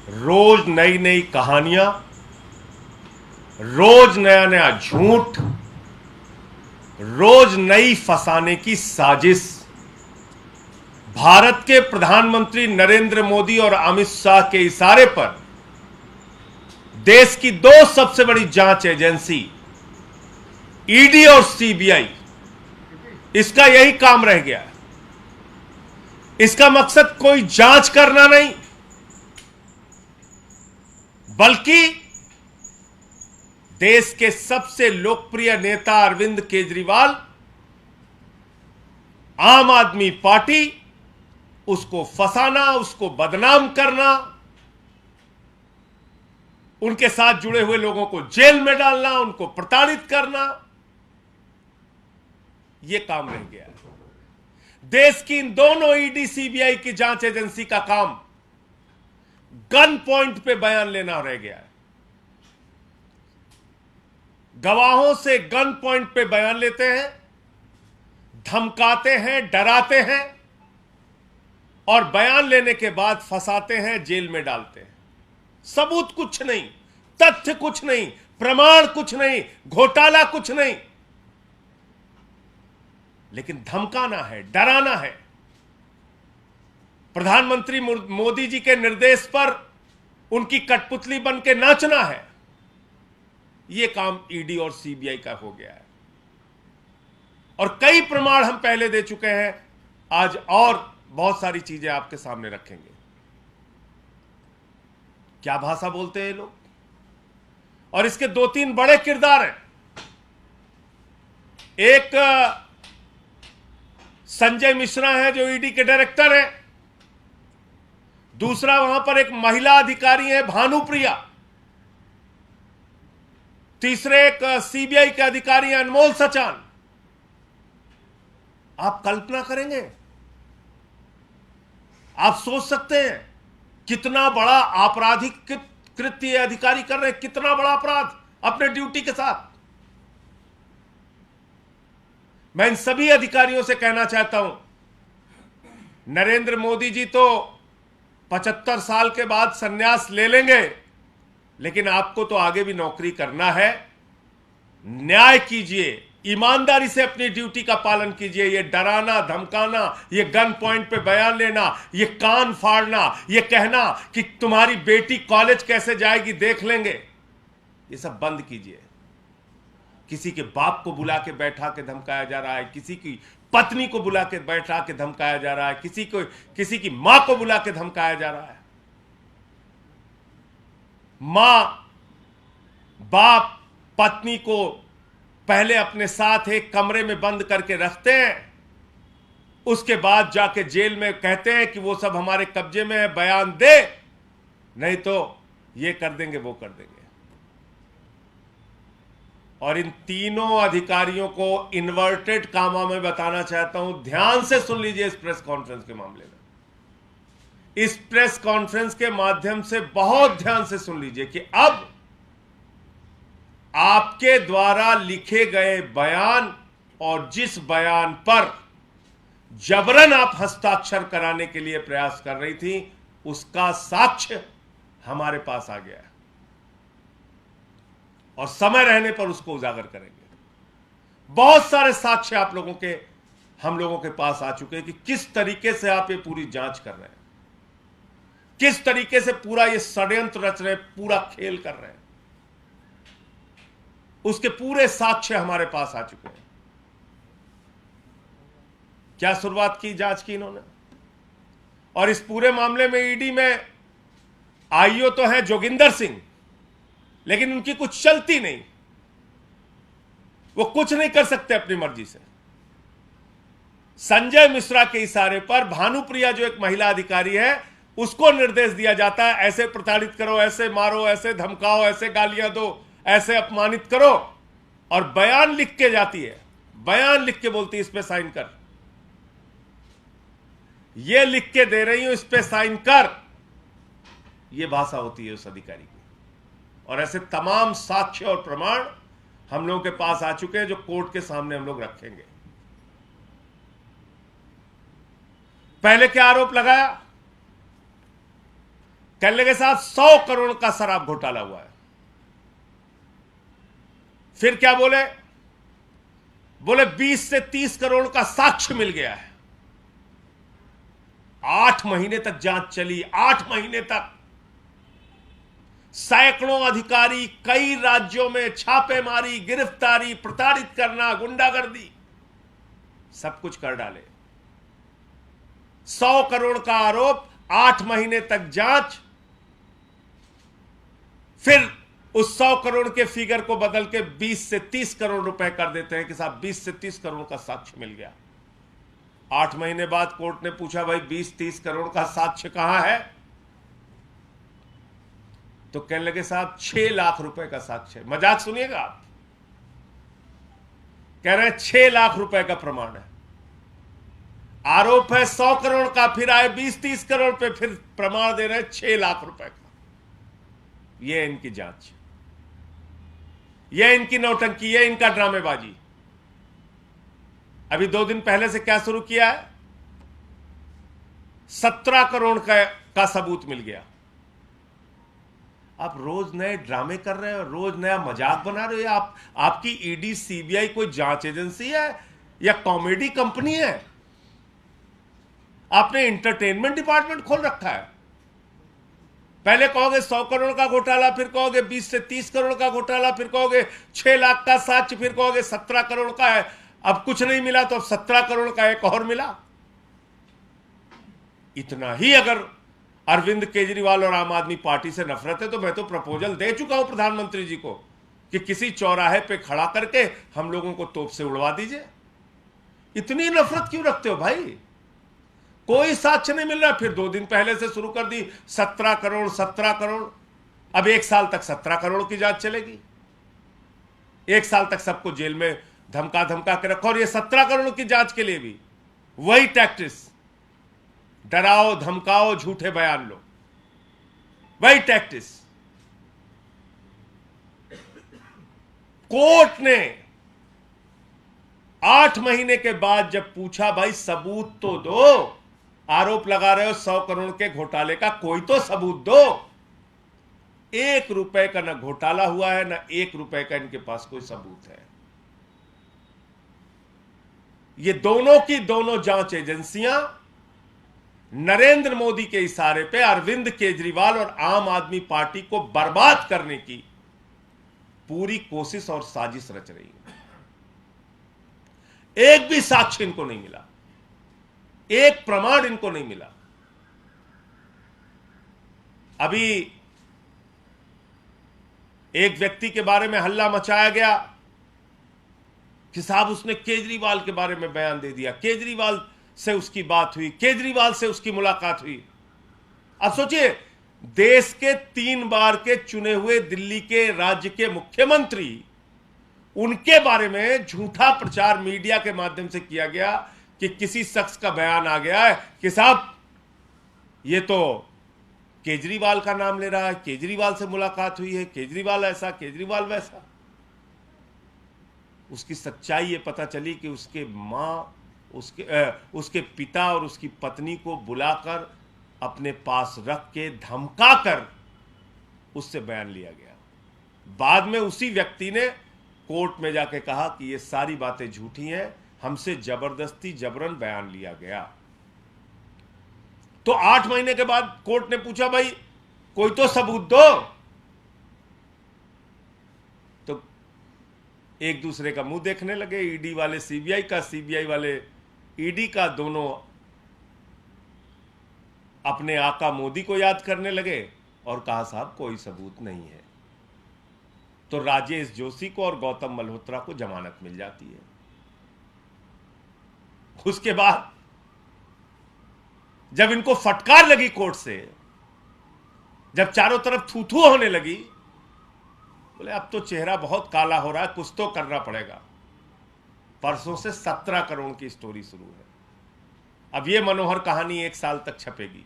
रोज नई नई कहानियां, रोज नया नया झूठ, रोज नई फंसाने की साजिश। भारत के प्रधानमंत्री नरेंद्र मोदी और अमित शाह के इशारे पर देश की दो सबसे बड़ी जांच एजेंसी ईडी और सीबीआई, इसका यही काम रह गया है। इसका मकसद कोई जांच करना नहीं, बल्कि देश के सबसे लोकप्रिय नेता अरविंद केजरीवाल, आम आदमी पार्टी, उसको फंसाना, उसको बदनाम करना, उनके साथ जुड़े हुए लोगों को जेल में डालना, उनको प्रताड़ित करना, यह काम रह गया है। देश की इन दोनों ईडी सीबीआई की जांच एजेंसी का काम गन पॉइंट पे बयान लेना रह गया है। गवाहों से गन पॉइंट पे बयान लेते हैं, धमकाते हैं, डराते हैं और बयान लेने के बाद फंसाते हैं, जेल में डालते हैं। सबूत कुछ नहीं, तथ्य कुछ नहीं, प्रमाण कुछ नहीं, घोटाला कुछ नहीं, लेकिन धमकाना है, डराना है। प्रधानमंत्री मोदी जी के निर्देश पर उनकी कठपुतली बन के नाचना है। यह काम ईडी और सीबीआई का हो गया है और कई प्रमाण हम पहले दे चुके हैं। आज और बहुत सारी चीजें आपके सामने रखेंगे। क्या भाषा बोलते हैं ये लोग, और इसके दो तीन बड़े किरदार हैं। एक संजय मिश्रा है जो ईडी के डायरेक्टर हैं, दूसरा वहां पर एक महिला अधिकारी है भानुप्रिया, तीसरे एक सीबीआई के अधिकारी हैं अनमोल सचान। आप कल्पना करेंगे, आप सोच सकते हैं कितना बड़ा आपराधिक कृत्य अधिकारी कर रहे हैं, कितना बड़ा अपराध अपने ड्यूटी के साथ। मैं इन सभी अधिकारियों से कहना चाहता हूं, नरेंद्र मोदी जी तो 75 साल के बाद संन्यास ले लेंगे, लेकिन आपको तो आगे भी नौकरी करना है। न्याय कीजिए, ईमानदारी से अपनी ड्यूटी का पालन कीजिए। ये डराना, धमकाना, ये गन पॉइंट पे बयान लेना, ये कान फाड़ना, ये कहना कि तुम्हारी बेटी कॉलेज कैसे जाएगी देख लेंगे, ये सब बंद कीजिए। किसी के बाप को बुला के बैठा के धमकाया जा रहा है, किसी की पत्नी को बुला के बैठा के धमकाया जा रहा है, किसी की मां को बुला के धमकाया जा रहा है। मां, बाप पत्नी को पहले अपने साथ एक कमरे में बंद करके रखते हैं, उसके बाद जाके जेल में कहते हैं कि वो सब हमारे कब्जे में है, बयान दे, नहीं तो ये कर देंगे, वो कर देंगे। और इन तीनों अधिकारियों को इन्वर्टेड कामा में बताना चाहता हूं, ध्यान से सुन लीजिए इस प्रेस कॉन्फ्रेंस के मामले में। इस प्रेस कॉन्फ्रेंस के माध्यम से बहुत ध्यान से सुन लीजिए कि अब आपके द्वारा लिखे गए बयान और जिस बयान पर जबरन आप हस्ताक्षर कराने के लिए प्रयास कर रही थी, उसका साक्ष्य हमारे पास आ गया है और समय रहने पर उसको उजागर करेंगे। बहुत सारे साक्ष्य आप लोगों के, हम लोगों के पास आ चुके हैं कि किस तरीके से आप ये पूरी जांच कर रहे हैं, किस तरीके से पूरा ये षड्यंत्र रच रहे हैं, पूरा खेल कर रहे हैं। उसके पूरे साक्ष्य हमारे पास आ चुके हैं। क्या शुरुआत की जांच की इन्होंने, और इस पूरे मामले में ईडी में आईओ तो है जोगिंदर सिंह, लेकिन उनकी कुछ चलती नहीं, वो कुछ नहीं कर सकते अपनी मर्जी से। संजय मिश्रा के इशारे पर भानुप्रिया जो एक महिला अधिकारी है, उसको निर्देश दिया जाता है, ऐसे प्रताड़ित करो, ऐसे मारो, ऐसे धमकाओ, ऐसे गालियां दो, ऐसे अपमानित करो, और बयान लिख के जाती है, बयान लिख के बोलती है इस पे साइन कर, ये लिख के दे रही हूं, इस पे साइन कर। ये भाषा होती है उस अधिकारी की। और ऐसे तमाम साक्ष्य और प्रमाण हम लोगों के पास आ चुके हैं, जो कोर्ट के सामने हम लोग रखेंगे। पहले क्या आरोप लगाया, कहने के साथ 100 करोड़ का शराब घोटाला हुआ है। फिर क्या बोले? बोले 20 से 30 करोड़ का साक्ष्य मिल गया है। 8 महीने तक जांच चली, 8 महीने तक सैकड़ों अधिकारी, कई राज्यों में छापेमारी, गिरफ्तारी, प्रताड़ित करना, गुंडागर्दी, सब कुछ कर डाले। 100 करोड़ का आरोप, 8 महीने तक जांच, फिर उस 100 करोड़ के फिगर को बदल के 20 से 30 करोड़ रुपए कर देते हैं कि साहब 20 से 30 करोड़ का साक्ष्य मिल गया। 8 महीने बाद कोर्ट ने पूछा, भाई 20-30 करोड़ का साक्ष्य कहां है? तो कहने लगे साहब 6 लाख रुपए का साक्ष्य। मजाक सुनिएगा आप। कह रहे हैं 6 लाख रुपए का प्रमाण है। आरोप है 100 करोड़ का, फिर आए 20-30 करोड़ पे, फिर प्रमाण दे रहे हैं 6 लाख रुपए का। यह इनकी जांच, यह इनकी नौटंकी, यह इनका ड्रामेबाजी। अभी 2 दिन पहले से क्या शुरू किया है? 17 करोड़ का सबूत मिल गया। आप रोज नए ड्रामे कर रहे हो, रोज नया मजाक बना रहे हो। आपकी ईडी सीबीआई कोई जांच एजेंसी है या कॉमेडी कंपनी है? आपने एंटरटेनमेंट डिपार्टमेंट खोल रखा है। पहले कहोगे 100 करोड़ का घोटाला, फिर कहोगे 20 से 30 करोड़ का घोटाला, फिर कहोगे 6 लाख का साक्ष्य, फिर कहोगे 17 करोड़ का है। अब कुछ नहीं मिला तो अब 17 करोड़ का एक और मिला। इतना ही अगर अरविंद केजरीवाल और आम आदमी पार्टी से नफरत है तो मैं तो प्रपोजल दे चुका हूं प्रधानमंत्री जी को कि किसी चौराहे पे खड़ा करके हम लोगों को तोप से उड़वा दीजिए। इतनी नफरत क्यों रखते हो भाई? कोई साक्ष्य नहीं मिल रहा। फिर 2 दिन पहले से शुरू कर दी 17 करोड़ 17 करोड़। अब 1 साल तक 17 करोड़ की जांच चलेगी। 1 साल तक सबको जेल में धमका धमका के रखो। और ये 17 करोड़ की जांच के लिए भी वही टैक्टिस, डराओ धमकाओ झूठे बयान लो, वही टैक्टिस। कोर्ट ने 8 महीने के बाद जब पूछा, भाई सबूत तो दो, आरोप लगा रहे हो 100 करोड़ के घोटाले का, कोई तो सबूत दो। 1 रुपए का ना घोटाला हुआ है, ना 1 रुपए का इनके पास कोई सबूत है। ये दोनों की दोनों जांच एजेंसियां नरेंद्र मोदी के इशारे पे अरविंद केजरीवाल और आम आदमी पार्टी को बर्बाद करने की पूरी कोशिश और साजिश रच रही है। एक भी साक्ष्य इनको नहीं मिला, एक प्रमाण इनको नहीं मिला। अभी एक व्यक्ति के बारे में हल्ला मचाया गया कि साहब उसने केजरीवाल के बारे में बयान दे दिया, केजरीवाल से उसकी बात हुई, केजरीवाल से उसकी मुलाकात हुई। अब सोचिए, देश के 3 बार के चुने हुए दिल्ली के राज्य के मुख्यमंत्री, उनके बारे में झूठा प्रचार मीडिया के माध्यम से किया गया कि किसी शख्स का बयान आ गया है कि साहब ये तो केजरीवाल का नाम ले रहा है, केजरीवाल से मुलाकात हुई है, केजरीवाल ऐसा, केजरीवाल वैसा। उसकी सच्चाई ये पता चली कि उसके मां, उसके पिता और उसकी पत्नी को बुलाकर अपने पास रख के धमकाकर उससे बयान लिया गया। बाद में उसी व्यक्ति ने कोर्ट में जाके कहा कि ये सारी बातें झूठी हैं, हमसे जबरदस्ती जबरन बयान लिया गया। तो 8 महीने के बाद कोर्ट ने पूछा, भाई कोई तो सबूत दो। तो एक दूसरे का मुंह देखने लगे, ईडी वाले सीबीआई का, सीबीआई वाले ईडी का, दोनों अपने आका मोदी को याद करने लगे और कहा साहब कोई सबूत नहीं है। तो राजेश जोशी को और गौतम मल्होत्रा को जमानत मिल जाती है। उसके बाद जब इनको फटकार लगी कोर्ट से, जब चारों तरफ थू थू होने लगी, बोले अब तो चेहरा बहुत काला हो रहा है, कुछ तो करना पड़ेगा। परसों से 17 करोड़ की स्टोरी शुरू है। अब ये मनोहर कहानी 1 साल तक छपेगी।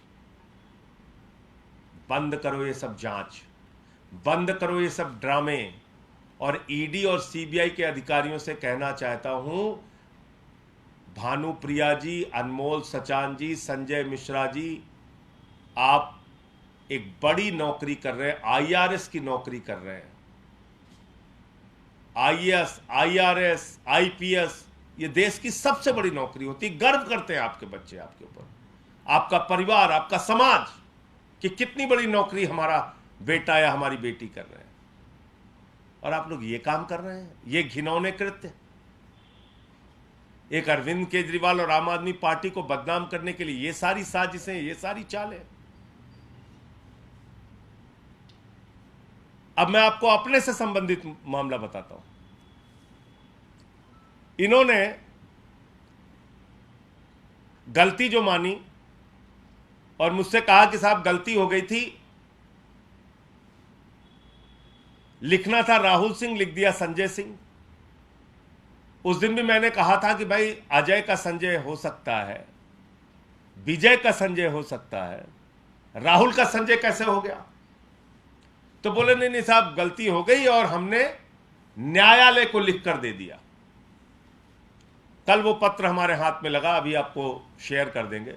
बंद करो ये सब जांच, बंद करो ये सब ड्रामे। और ईडी और सीबीआई के अधिकारियों से कहना चाहता हूं, भानुप्रिया जी, अनमोल सचान जी, संजय मिश्रा जी, आप एक बड़ी नौकरी कर रहे हैं, आईआरएस की नौकरी कर रहे हैं। आईएएस, आईआरएस, आईपीएस, ये देश की सबसे बड़ी नौकरी होती है। गर्व करते हैं आपके बच्चे आपके ऊपर, आपका परिवार, आपका समाज, कि कितनी बड़ी नौकरी हमारा बेटा या हमारी बेटी कर रहे हैं। और आप लोग ये काम कर रहे हैं, ये घिनौने कृत्य। एक अरविंद केजरीवाल और आम आदमी पार्टी को बदनाम करने के लिए ये सारी साजिशें, ये सारी चालें। अब मैं आपको अपने से संबंधित मामला बताता हूं। इन्होंने गलती जो मानी और मुझसे कहा कि साहब गलती हो गई थी, लिखना था राहुल सिंह, लिख दिया संजय सिंह। उस दिन भी मैंने कहा था कि भाई अजय का संजय हो सकता है, विजय का संजय हो सकता है, राहुल का संजय कैसे हो गया? तो बोले नहीं नहीं साहब गलती हो गई और हमने न्यायालय को लिख कर दे दिया। कल वो पत्र हमारे हाथ में लगा, अभी आपको शेयर कर देंगे।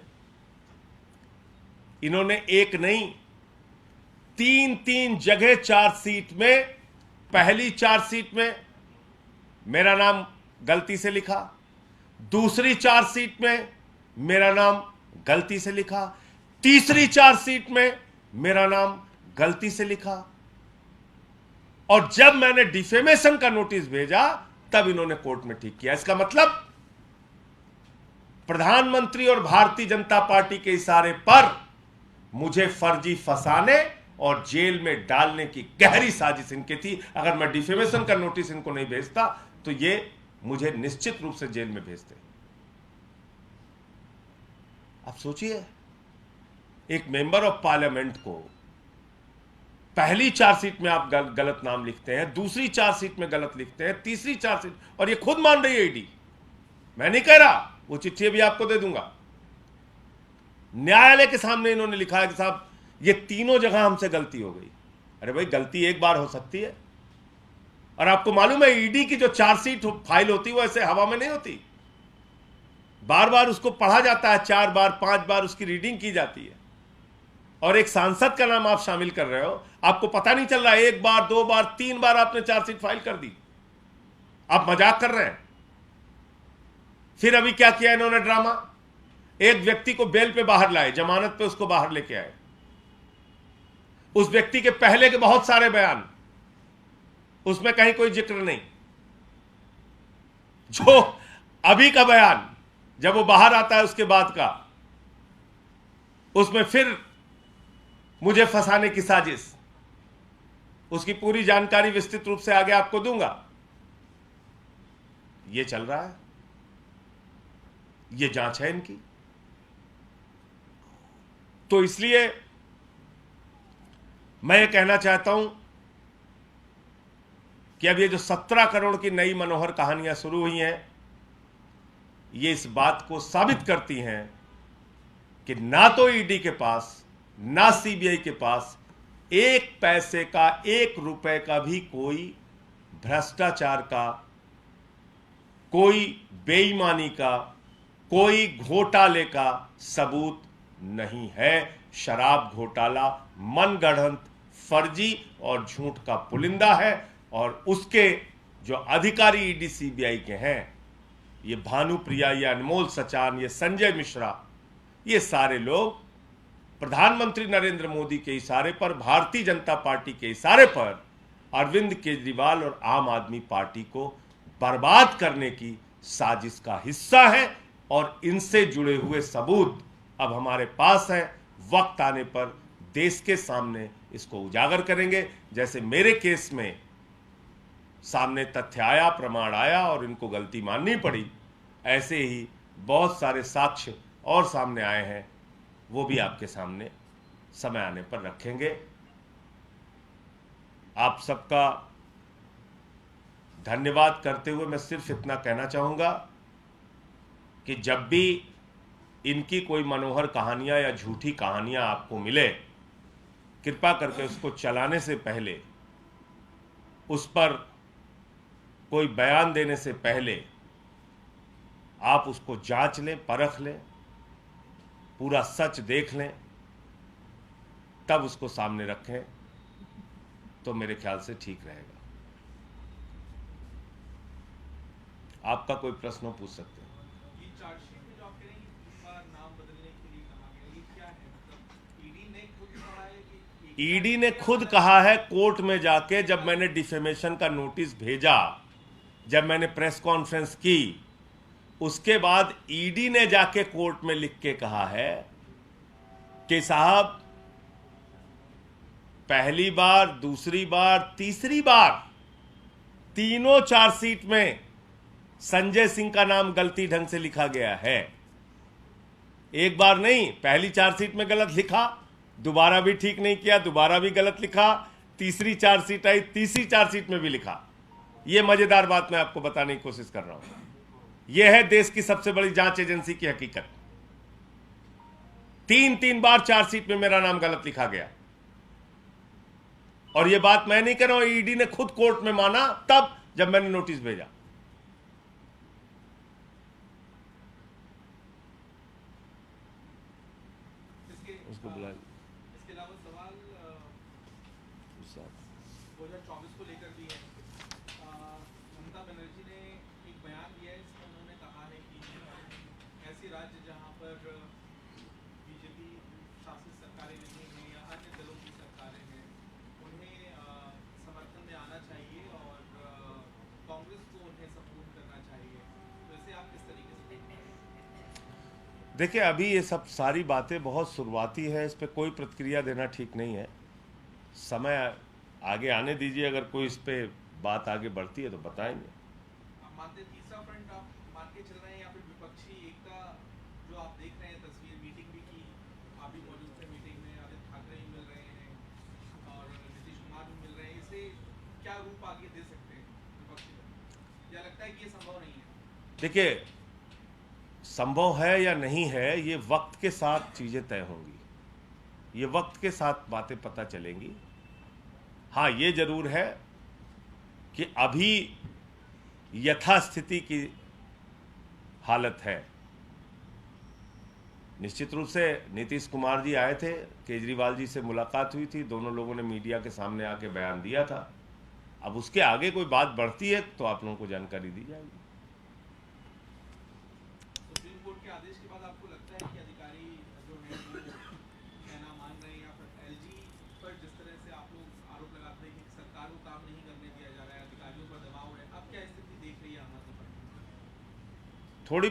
इन्होंने एक नहीं, तीन जगह चार्जशीट में, पहली चार्जशीट में मेरा नाम गलती से लिखा, दूसरी चार्जशीट में मेरा नाम गलती से लिखा, तीसरी चार्जशीट में मेरा नाम गलती से लिखा, और जब मैंने डिफेमेशन का नोटिस भेजा तब इन्होंने कोर्ट में ठीक किया। इसका मतलब प्रधानमंत्री और भारतीय जनता पार्टी के इशारे पर मुझे फर्जी फंसाने और जेल में डालने की गहरी साजिश इनकी थी। अगर मैं डिफेमेशन का नोटिस इनको नहीं भेजता तो ये मुझे निश्चित रूप से जेल में भेजते। आप सोचिए, एक मेंबर ऑफ पार्लियामेंट को पहली चार्जशीट में आप गलत नाम लिखते हैं, दूसरी चार्जशीट में गलत लिखते हैं, तीसरी चार्जशीट, और ये खुद मान रही है ईडी, मैं नहीं कह रहा, वो चिट्ठी भी आपको दे दूंगा। न्यायालय के सामने इन्होंने लिखा है कि साहब ये तीनों जगह हमसे गलती हो गई। अरे भाई गलती एक बार हो सकती है, और आपको मालूम है ईडी की जो चार्जशीट फाइल होती है वो ऐसे हवा में नहीं होती, बार बार उसको पढ़ा जाता है, 4 बार 5 बार उसकी रीडिंग की जाती है। और एक सांसद का नाम आप शामिल कर रहे हो, आपको पता नहीं चल रहा है, 1 बार 2 बार 3 बार आपने चार्जशीट फाइल कर दी। आप मजाक कर रहे हैं। फिर अभी क्या किया इन्होंने ड्रामा, एक व्यक्ति को बेल पे बाहर लाए, जमानत पे उसको बाहर लेके आए। उस व्यक्ति के पहले के बहुत सारे बयान, उसमें कहीं कोई जिक्र नहीं। जो अभी का बयान जब वो बाहर आता है उसके बाद का, उसमें फिर मुझे फंसाने की साजिश। उसकी पूरी जानकारी विस्तृत रूप से आगे आपको दूंगा। ये चल रहा है, ये जांच है इनकी। तो इसलिए मैं ये कहना चाहता हूं कि अब ये जो 17 करोड़ की नई मनोहर कहानियां शुरू हुई हैं, ये इस बात को साबित करती हैं कि ना तो ईडी के पास ना सीबीआई के पास 1 पैसे का, 1 रुपए का भी कोई भ्रष्टाचार का, कोई बेईमानी का, कोई घोटाले का सबूत नहीं है। शराब घोटाला मनगढ़ंत, फर्जी और झूठ का पुलिंदा है। और उसके जो अधिकारी ईडी सीबीआई के हैं, ये भानुप्रिया, ये अनमोल सचान, ये संजय मिश्रा, ये सारे लोग प्रधानमंत्री नरेंद्र मोदी के इशारे पर, भारतीय जनता पार्टी के इशारे पर अरविंद केजरीवाल और आम आदमी पार्टी को बर्बाद करने की साजिश का हिस्सा है। और इनसे जुड़े हुए सबूत अब हमारे पास हैं। वक्त आने पर देश के सामने इसको उजागर करेंगे। जैसे मेरे केस में सामने तथ्य आया, प्रमाण आया और इनको गलती माननी पड़ी, ऐसे ही बहुत सारे साक्ष्य और सामने आए हैं, वो भी आपके सामने समय आने पर रखेंगे। आप सबका धन्यवाद करते हुए मैं सिर्फ इतना कहना चाहूँगा कि जब भी इनकी कोई मनोहर कहानियाँ या झूठी कहानियाँ आपको मिले, कृपा करके उसको चलाने से पहले, उस पर कोई बयान देने से पहले आप उसको जांच लें, परख लें, पूरा सच देख लें। तब उसको सामने रखें तो मेरे ख्याल से ठीक रहेगा। आपका कोई प्रश्न पूछ सकते हैं। ये चार्जशीट में जो आप कह रहे हैं कि 3 बार नाम बदलने के लिए कहा गया, ये क्या है? मतलब ईडी ने खुद कहा है कि ईडी ने खुद कहा है कोर्ट में जाके, जब मैंने डिफेमेशन का नोटिस भेजा, जब मैंने प्रेस कॉन्फ्रेंस की, उसके बाद ईडी ने जाके कोर्ट में लिख के कहा है कि साहब पहली बार, दूसरी बार, तीसरी बार तीनों चार्जशीट में संजय सिंह का नाम गलती ढंग से लिखा गया है। एक बार नहीं, पहली चार्जशीट में गलत लिखा, दोबारा भी ठीक नहीं किया, दोबारा भी गलत लिखा, तीसरी चार्जशीट आई, तीसरी चार्जशीट में भी लिखा। यह मजेदार बात मैं आपको बताने की कोशिश कर रहा हूं। यह है देश की सबसे बड़ी जांच एजेंसी की हकीकत। 3 बार चार्जशीट में मेरा नाम गलत लिखा गया, और यह बात मैं नहीं कर रहा हूं, ईडी ने खुद कोर्ट में माना तब जब मैंने नोटिस भेजा। उसको बुला इसके अलावा सवाल 2024 को लेकर भी है। ममता बनर्जी ने एक बयान दिया है, इसमें उन्होंने कहा है कि ऐसे राज्य जहां पर बीजेपी शासित सरकारें नहीं हैं या अन्य दलों की सरकारें हैं, उन्हें समर्थन में आना चाहिए और कांग्रेस को उन्हें सपोर्ट करना चाहिए। तो इसे आप किस तरीके से देखते हैं? देखिए, अभी ये सब सारी बातें बहुत शुरुआती है, इस पर कोई प्रतिक्रिया देना ठीक नहीं है। समय आगे आने दीजिए, अगर कोई इस पे बात आगे बढ़ती है तो बताएंगे। आप मानते हैं तीसरा फ्रंट आप मान के चल रहे हैं, या फिर विपक्षी एकता जो आप देख रहे हैं तस्वीर? मीटिंग भी की, आप भी मौजूद थे मीटिंग में, आदित्य ठाकरे भी मिल रहे हैं और नीतीश कुमार भी मिल रहे हैं, इसे क्या रूप आगे दे सकते हैं विपक्षी दल? या लगता है कि ये संभव नहीं है? देखिए, संभव है या नहीं है, ये वक्त के साथ चीजें तय होंगी, ये वक्त के साथ बातें पता चलेंगी। हाँ, ये जरूर है कि अभी यथास्थिति की हालत है। निश्चित रूप से नीतीश कुमार जी आए थे, केजरीवाल जी से मुलाकात हुई थी, दोनों लोगों ने मीडिया के सामने आके बयान दिया था। अब उसके आगे कोई बात बढ़ती है तो आप लोगों को जानकारी दी जाएगी। सुप्रीम कोर्ट के आदेश के बाद आपको लगता है कि अधिकारी जो हैं वो कहना मान रहे हैं, या फिर एलजी पर जिस तरह से आप लोग आरोप लगाते हैं कि सरकार को काम नहीं करने दिया जा रहा है, अधिकारियों पर दबाव है, अब क्या स्थिति देख रही है आम आदमी पार्टी? थोड़ी